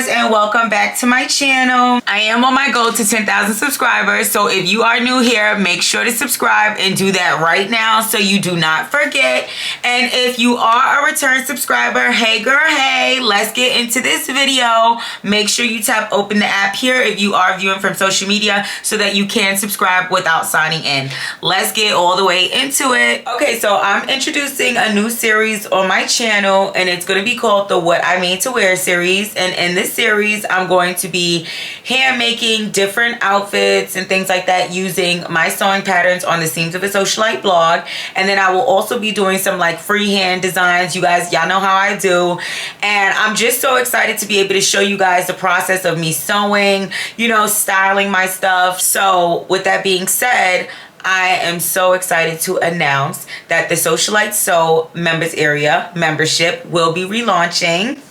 guys, and welcome back to my channel. I am on my goal to 10,000 subscribers, so if you are new here, make sure to subscribe and do that right now so you do not forget. And if you are a return subscriber, hey girl, hey, let's get into this video. Make sure you tap open the app here if you are viewing from social media so that you can subscribe without signing in. Let's get all the way into it. Okay, so I'm introducing a new series on my channel, and it's going to be called the What I Made to Wear series. And in this series, I'm going to be hand making different outfits and things like that using my sewing patterns on the Seams of a Socialite blog. And then I will also be doing some like freehand designs. You guys, y'all know how I do. And I'm just so excited to be able to show you guys the process of me sewing, you know, styling my stuff. So with that being said, I am so excited to announce that the Socialites Sew Members Area membership will be relaunching.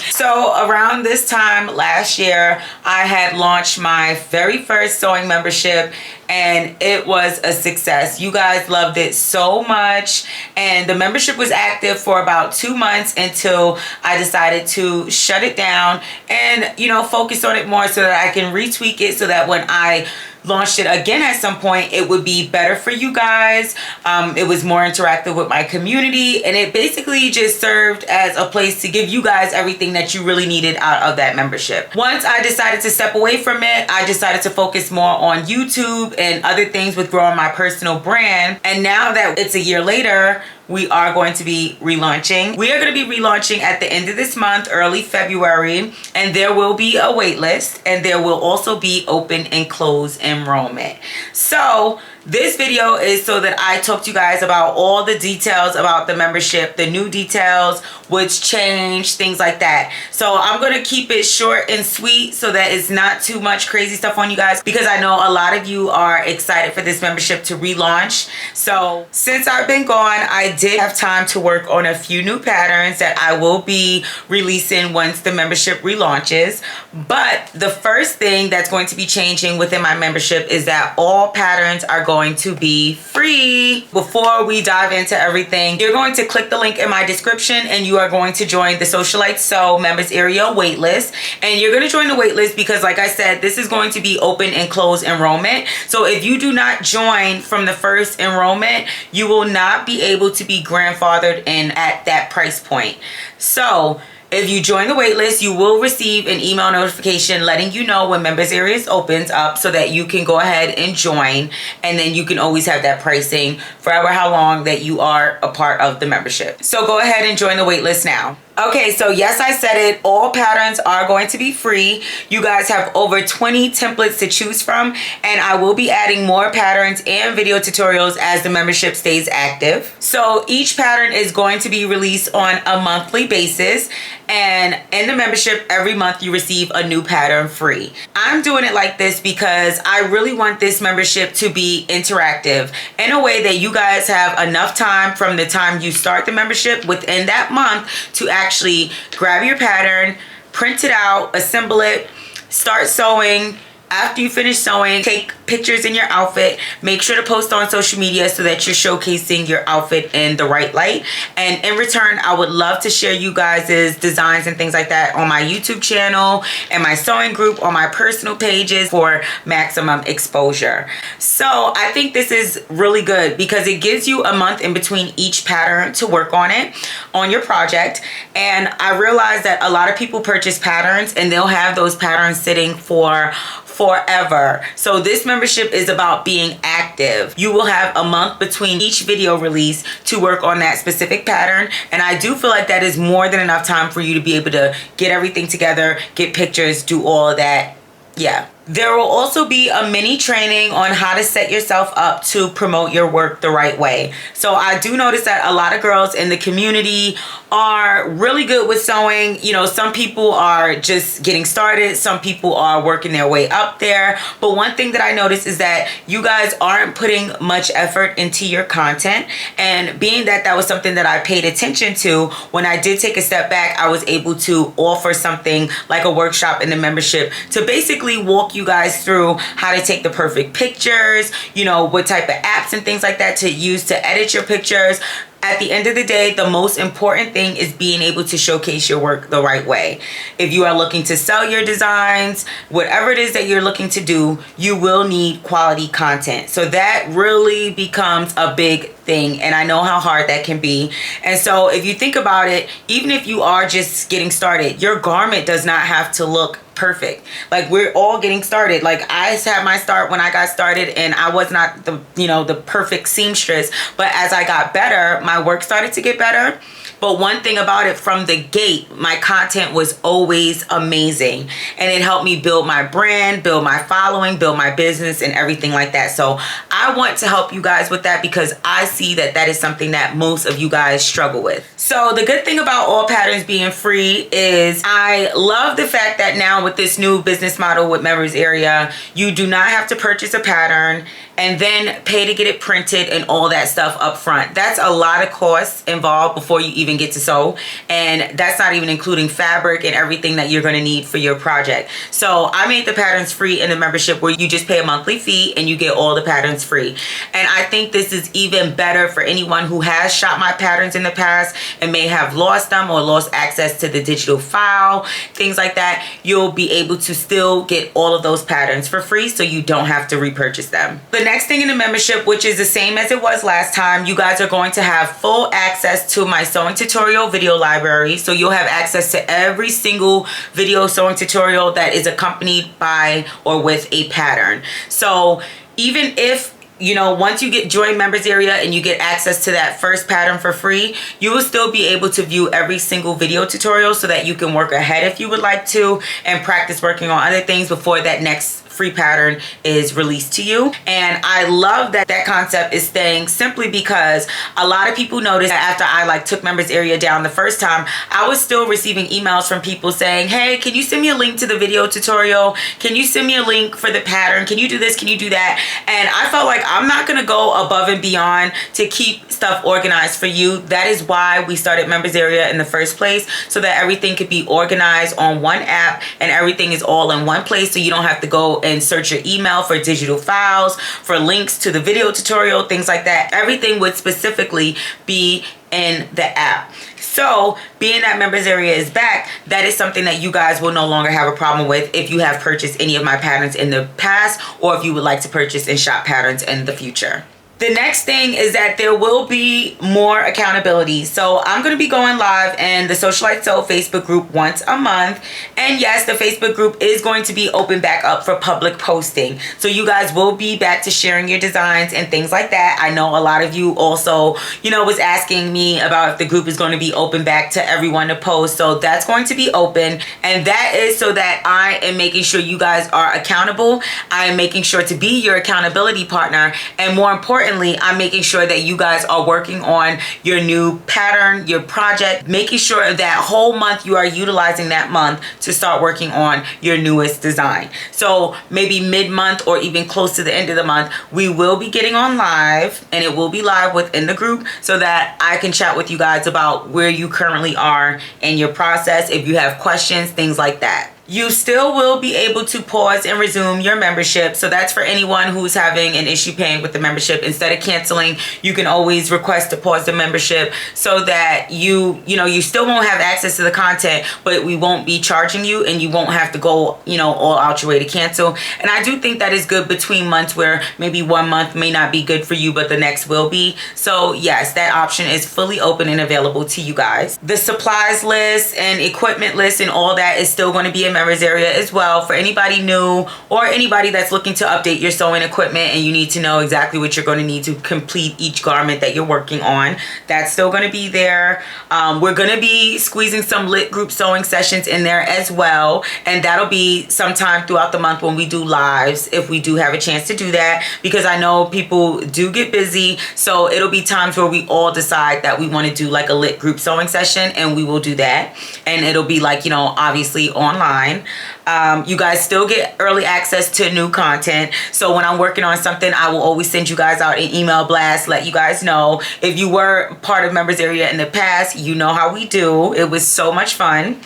So around this time last year, I had launched my very first sewing membership, and it was a success. You guys loved it so much, and the membership was active for about 2 months until I decided to shut it down and, you know, focus on it more so that I can retweak it so that when I launched it again at some point, it would be better for you guys. It was more interactive with my community, and it basically just served as a place to give you guys everything that you really needed out of that membership. Once I decided to step away from it, I decided to focus more on YouTube and other things with growing my personal brand. And now that it's a year later, we are going to be relaunching. We are going to be relaunching at the end of this month, early February, and there will be a wait list, and there will also be open and close enrollment. So this video is so that I talk to you guys about all the details about the membership, the new details, what's changed, things like that. So I'm going to keep it short and sweet so that it's not too much crazy stuff on you guys, because I know a lot of you are excited for this membership to relaunch. So since I've been gone, I did have time to work on a few new patterns that I will be releasing once the membership relaunches. But the first thing that's going to be changing within my membership is that all patterns are going to be free. Before we dive into everything, you're going to click the link in my description, and you are going to join the Socialites Sew Members Area waitlist. And you're going to join the waitlist because, like I said, this is going to be open and closed enrollment. So if you do not join from the first enrollment, you will not be able to be grandfathered in at that price point. So if you join the waitlist, you will receive an email notification letting you know when Members Areas opens up so that you can go ahead and join, and then you can always have that pricing forever how long that you are a part of the membership. So go ahead and join the waitlist now. Okay, so yes, I said it. All patterns are going to be free. You guys have over 20 templates to choose from, and I will be adding more patterns and video tutorials as the membership stays active. So each pattern is going to be released on a monthly basis, and in the membership, every month you receive a new pattern free. I'm doing it like this because I really want this membership to be interactive in a way that you guys have enough time from the time you start the membership within that month to actually grab your pattern, print it out, assemble it, start sewing. After you finish sewing, take pictures in your outfit. Make sure to post on social media so that you're showcasing your outfit in the right light. And in return, I would love to share you guys' designs and things like that on my YouTube channel and my sewing group on my personal pages for maximum exposure. So I think this is really good because it gives you a month in between each pattern to work on it, on your project. And I realize that a lot of people purchase patterns and they'll have those patterns sitting for forever. So this membership is about being active. You will have a month between each video release to work on that specific pattern, and I do feel like that is more than enough time for you to be able to get everything together, get pictures, do all of that. Yeah. There will also be a mini training on how to set yourself up to promote your work the right way. So I do notice that a lot of girls in the community are really good with sewing. You know, some people are just getting started. Some people are working their way up there. But one thing that I noticed is that you guys aren't putting much effort into your content. And being that that was something that I paid attention to, when I did take a step back, I was able to offer something like a workshop in the membership to basically walk you guys through how to take the perfect pictures, you know, what type of apps and things like that to use to edit your pictures, at the end of the day, the most important thing is being able to showcase your work the right way. If you are looking to sell your designs, whatever it is that you're looking to do, you will need quality content. So that really becomes a big thing, and I know how hard that can be. And so if you think about it, even if you are just getting started, your garment does not have to look perfect. Like, we're all getting started. Like, I had my start when I got started, and I was not the perfect seamstress, but as I got better, my work started to get better. But one thing about it, from the gate, my content was always amazing, and it helped me build my brand, build my following, build my business, and everything like that. So I want to help you guys with that, because I see that that is something that most of you guys struggle with. So the good thing about all patterns being free is I love the fact that now with this new business model with Members Area, you do not have to purchase a pattern and then pay to get it printed and all that stuff up front. That's a lot of costs involved before you even get to sew, and that's not even including fabric and everything that you're going to need for your project. So I made the patterns free in the membership, where you just pay a monthly fee and you get all the patterns free. And I think this is even better for anyone who has shot my patterns in the past and may have lost them or lost access to the digital file, things like that. You'll be able to still get all of those patterns for free, so you don't have to repurchase them. The next thing in the membership, which is the same as it was last time, you guys are going to have full access to my sewing tutorial video library. So you'll have access to every single video sewing tutorial that is accompanied by or with a pattern. So even if once you join Members Area and you get access to that first pattern for free, you will still be able to view every single video tutorial, so that you can work ahead if you would like to, and practice working on other things before that next free pattern is released to you. And I love that that concept is staying, simply because a lot of people noticed that after I took Members Area down the first time, I was still receiving emails from people saying, hey, can you send me a link to the video tutorial? Can you send me a link for the pattern? Can you do this? Can you do that? And I felt like I'm not gonna go above and beyond to keep stuff organized for you. That is why we started Members Area in the first place, so that everything could be organized on one app and everything is all in one place, so you don't have to go and search your email for digital files, for links to the video tutorial, things like that. Everything would specifically be in the app. So being that Members Area is back, that is something that you guys will no longer have a problem with if you have purchased any of my patterns in the past, or if you would like to purchase and shop patterns in the future. The next thing is that there will be more accountability. So I'm going to be going live in the Socialites Sew Facebook group once a month. And yes, the Facebook group is going to be open back up for public posting. So you guys will be back to sharing your designs and things like that. I know a lot of you also, was asking me about if the group is going to be open back to everyone to post. So that's going to be open. And that is so that I am making sure you guys are accountable. I am making sure to be your accountability partner. And more importantly, I'm making sure that you guys are working on your new pattern, your project, making sure that whole month you are utilizing that month to start working on your newest design. So maybe mid-month or even close to the end of the month, we will be getting on live, and it will be live within the group, so that I can chat with you guys about where you currently are in your process, if you have questions, things like that. You still will be able to pause and resume your membership. So that's for anyone who's having an issue paying with the membership. Instead of canceling, you can always request to pause the membership, so that you still won't have access to the content, but we won't be charging you, and you won't have to go, all out your way to cancel. And I do think that is good between months, where maybe one month may not be good for you, but the next will be. So yes, that option is fully open and available to you guys. The supplies list and equipment list and all that is still going to be in Members Area as well, for anybody new or anybody that's looking to update your sewing equipment and you need to know exactly what you're going to need to complete each garment that you're working on. That's still going to be there. We're going to be squeezing some lit group sewing sessions in there as well, and that'll be sometime throughout the month when we do lives, if we do have a chance to do that, because I know people do get busy. So it'll be times where we all decide that we want to do a lit group sewing session, and we will do that, and it'll be obviously online. You guys still get early access to new content. So when I'm working on something, I will always send you guys out an email blast, let you guys know. If you were part of Members Area in the past, you know how we do. It was so much fun.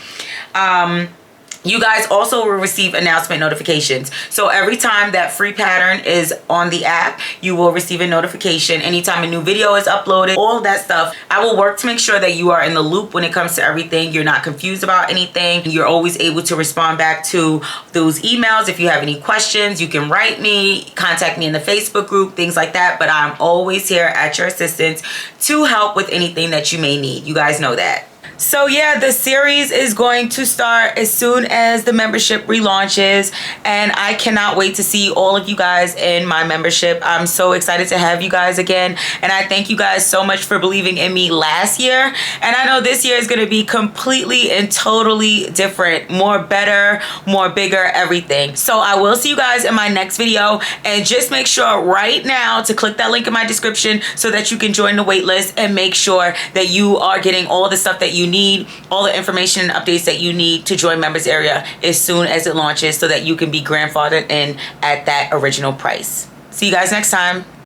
You guys also will receive announcement notifications. So every time that free pattern is on the app, you will receive a notification. Anytime a new video is uploaded, all of that stuff. I will work to make sure that you are in the loop when it comes to everything. You're not confused about anything. You're always able to respond back to those emails. If you have any questions, you can write me, contact me in the Facebook group, things like that. But I'm always here at your assistance to help with anything that you may need. You guys know that. So yeah, the series is going to start as soon as the membership relaunches, and I cannot wait to see all of you guys in my membership. I'm so excited to have you guys again, and I thank you guys so much for believing in me last year. And I know this year is going to be completely and totally different, more better, more bigger, everything. So I will see you guys in my next video, and just make sure right now to click that link in my description so that you can join the wait list and make sure that you are getting all the stuff that you need, all the information and updates that you need to join Members Area as soon as it launches, so that you can be grandfathered in at that original price. See you guys next time.